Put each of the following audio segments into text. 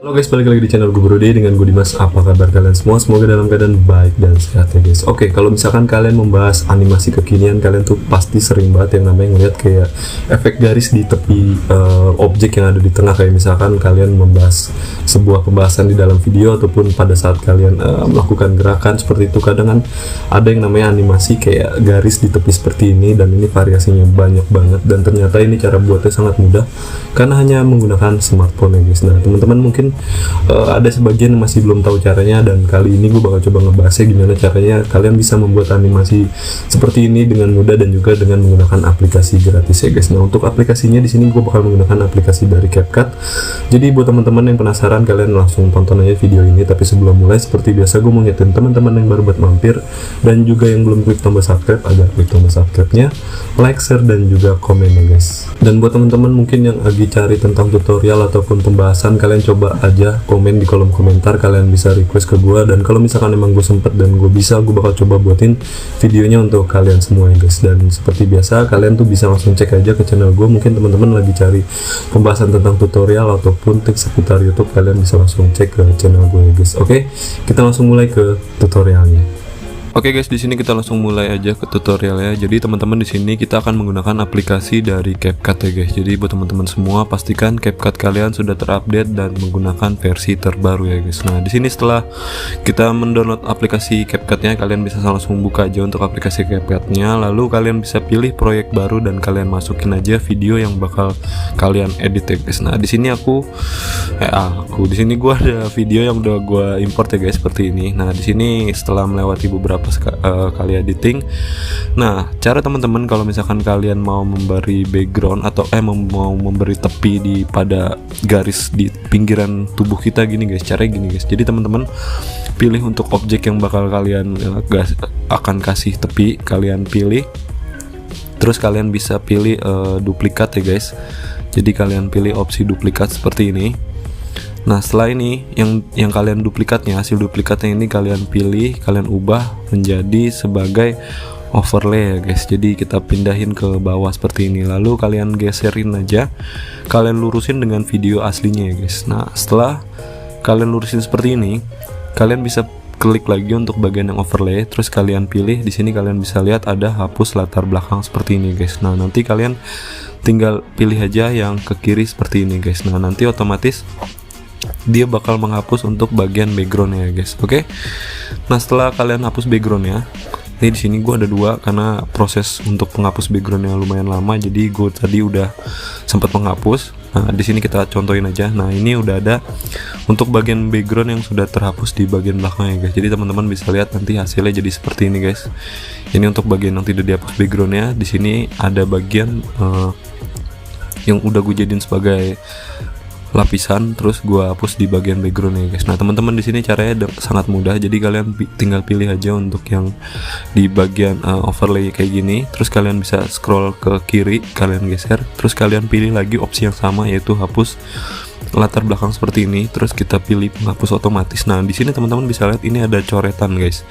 Halo guys, balik lagi di channel gue Brody dengan gue Dimas. Apa kabar kalian semua? Semoga dalam keadaan baik dan sehat ya guys. Oke, kalau misalkan kalian membahas animasi kekinian, kalian tuh pasti sering banget yang namanya ngeliat kayak efek garis di tepi objek yang ada di tengah. Kayak misalkan kalian membahas sebuah pembahasan di dalam video ataupun pada saat kalian melakukan gerakan seperti itu, kadang kan ada yang namanya animasi kayak garis di tepi seperti ini, dan ini variasinya banyak banget, dan ternyata ini cara buatnya sangat mudah karena hanya menggunakan smartphone ya guys. Nah teman-teman mungkin ada sebagian yang masih belum tahu caranya, dan kali ini gue bakal coba ngebahasnya gimana caranya kalian bisa membuat animasi seperti ini dengan mudah dan juga dengan menggunakan aplikasi gratis ya guys. Nah untuk aplikasinya di sini gue bakal menggunakan aplikasi dari CapCut. Jadi buat teman-teman yang penasaran, kalian langsung tonton aja video ini. Tapi sebelum mulai, seperti biasa gue mau ngingetin teman-teman yang baru buat mampir dan juga yang belum klik tombol subscribe, agar klik tombol subscribe-nya, like, share, dan juga komen ya guys. Dan buat teman-teman mungkin yang lagi cari tentang tutorial ataupun pembahasan, kalian coba aja komen di kolom komentar. Kalian bisa request ke gue, dan kalau misalkan emang gue sempet dan gue bisa, gue bakal coba buatin videonya untuk kalian semua ya guys. Dan seperti biasa, kalian tuh bisa langsung cek aja ke channel gue. Mungkin teman-teman lagi cari pembahasan tentang tutorial ataupun tips seputar YouTube, kalian bisa langsung cek ke channel gue ya guys. Oke, kita langsung mulai ke tutorialnya. Oke guys, di sini kita langsung mulai aja ke tutorialnya. Jadi teman-teman, di sini kita akan menggunakan aplikasi dari CapCut ya guys. Jadi buat teman-teman semua, pastikan CapCut kalian sudah terupdate dan menggunakan versi terbaru ya guys. Nah di sini setelah kita mendownload aplikasi CapCutnya, kalian bisa langsung buka aja untuk aplikasi CapCutnya. Lalu kalian bisa pilih proyek baru dan kalian masukin aja video yang bakal kalian edit ya guys. Nah di sini di sini gua ada video yang udah gua import ya guys, seperti ini. Nah di sini setelah melewati beberapa kali editing, nah cara teman-teman kalau misalkan kalian mau memberi background atau mau memberi tepi pada garis di pinggiran tubuh kita gini guys, caranya gini guys. Jadi teman-teman pilih untuk objek yang bakal kalian akan kasih tepi, kalian pilih, terus kalian bisa pilih duplikat ya guys. Jadi kalian pilih opsi duplikat seperti ini. Nah setelah ini yang kalian duplikatnya, hasil duplikatnya ini kalian pilih, kalian ubah menjadi sebagai overlay ya guys. Jadi kita pindahin ke bawah seperti ini, lalu kalian geserin aja, kalian lurusin dengan video aslinya ya guys. Nah setelah kalian lurusin seperti ini, kalian bisa klik lagi untuk bagian yang overlay, terus kalian pilih. Di sini kalian bisa lihat ada hapus latar belakang seperti ini guys. Nah nanti kalian tinggal pilih aja yang ke kiri seperti ini guys. Nah nanti otomatis dia bakal menghapus untuk bagian backgroundnya ya guys. Oke. Nah setelah kalian hapus backgroundnya, ini di sini gue ada dua karena proses untuk menghapus backgroundnya lumayan lama, jadi gue tadi udah sempat menghapus. Nah di sini kita contohin aja. Nah ini udah ada untuk bagian background yang sudah terhapus di bagian belakang ya guys. Jadi teman-teman bisa lihat nanti hasilnya jadi seperti ini guys. Ini untuk bagian yang tidak dihapus backgroundnya. Di sini ada bagian yang udah gue jadiin sebagai lapisan, terus gua hapus di bagian background ya guys. Nah teman-teman di sini caranya sangat mudah. Jadi kalian tinggal pilih aja untuk yang di bagian overlay kayak gini, terus kalian bisa scroll ke kiri, kalian geser, terus kalian pilih lagi opsi yang sama, yaitu hapus latar belakang seperti ini, terus kita pilih penghapus otomatis. Nah di sini teman-teman bisa lihat ini ada coretan guys.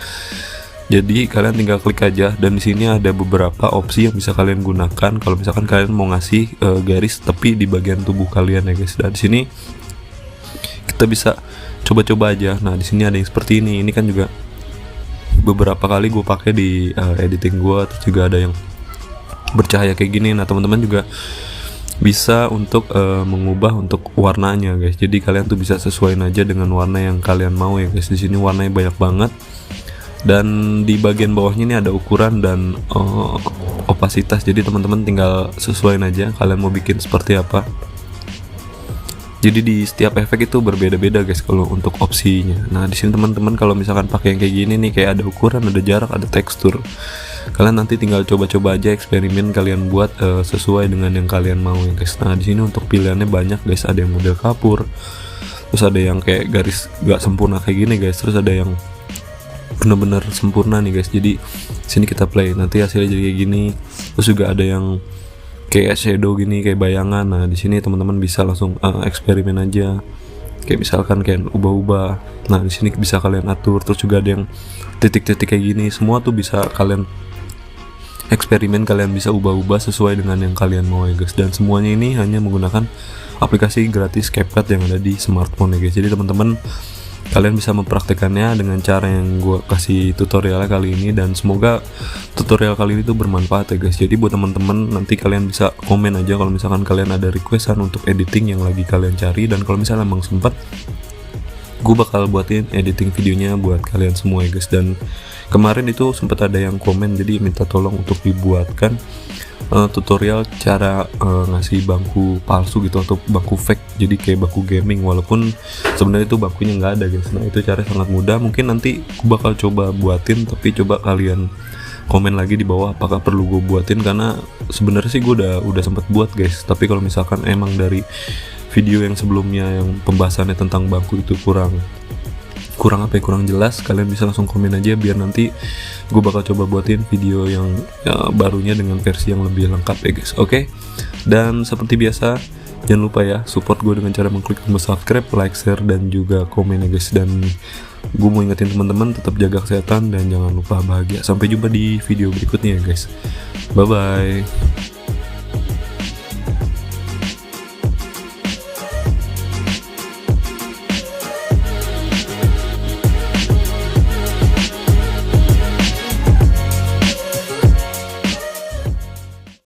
Jadi kalian tinggal klik aja, dan di sini ada beberapa opsi yang bisa kalian gunakan kalau misalkan kalian mau ngasih garis tepi di bagian tubuh kalian ya guys. Dan di sini kita bisa coba-coba aja. Nah di sini ada yang seperti ini. Ini kan juga beberapa kali gue pakai di editing gue. Terus juga ada yang bercahaya kayak gini. Nah teman-teman juga bisa untuk mengubah untuk warnanya guys. Jadi kalian tuh bisa sesuaiin aja dengan warna yang kalian mau ya guys. Di sini warnanya banyak banget. Dan di bagian bawahnya ini ada ukuran dan opasitas. Jadi teman-teman tinggal sesuaiin aja kalian mau bikin seperti apa. Jadi di setiap efek itu berbeda-beda guys kalau untuk opsinya. Nah di sini teman-teman kalau misalkan pakai yang kayak gini nih, kayak ada ukuran, ada jarak, ada tekstur, kalian nanti tinggal coba-coba aja, eksperimen, kalian buat sesuai dengan yang kalian mau ya guys. Nah di sini untuk pilihannya banyak guys. Ada yang model kapur, terus ada yang kayak garis gak sempurna kayak gini guys, terus ada yang bener-bener sempurna nih guys. Jadi sini kita play, nanti hasilnya jadi kayak gini. Terus juga ada yang kayak shadow gini, kayak bayangan. Nah di sini teman-teman bisa langsung eksperimen aja, kayak misalkan kayak ubah-ubah. Nah di sini bisa kalian atur. Terus juga ada yang titik-titik kayak gini, semua tuh bisa kalian eksperimen kalian bisa ubah-ubah sesuai dengan yang kalian mau ya guys. Dan semuanya ini hanya menggunakan aplikasi gratis CapCut yang ada di smartphone ya guys. Jadi teman-teman, kalian bisa mempraktekannya dengan cara yang gue kasih tutorialnya kali ini, dan semoga tutorial kali ini tuh bermanfaat ya guys. Jadi buat teman-teman, nanti kalian bisa komen aja kalau misalkan kalian ada requestan untuk editing yang lagi kalian cari, dan kalau misalnya emang sempat, gue bakal buatin editing videonya buat kalian semua ya guys. Dan kemarin itu sempat ada yang komen, jadi minta tolong untuk dibuatkan tutorial cara ngasih bangku palsu gitu, atau bangku fake, jadi kayak bangku gaming, walaupun sebenarnya itu bangkunya nggak ada guys. Nah itu cara sangat mudah, mungkin nanti gue bakal coba buatin, tapi coba kalian komen lagi di bawah apakah perlu gue buatin, karena sebenarnya sih gue udah sempat buat guys. Tapi kalau misalkan emang dari video yang sebelumnya yang pembahasannya tentang bangku itu kurang jelas, kalian bisa langsung komen aja, biar nanti gue bakal coba buatin video yang barunya dengan versi yang lebih lengkap ya guys. Oke, dan seperti biasa jangan lupa ya support gue dengan cara mengklik tombol subscribe, like, share, dan juga komen ya guys. Dan gue mau ingetin teman-teman tetap jaga kesehatan dan jangan lupa bahagia. Sampai jumpa di video berikutnya ya guys. Bye bye.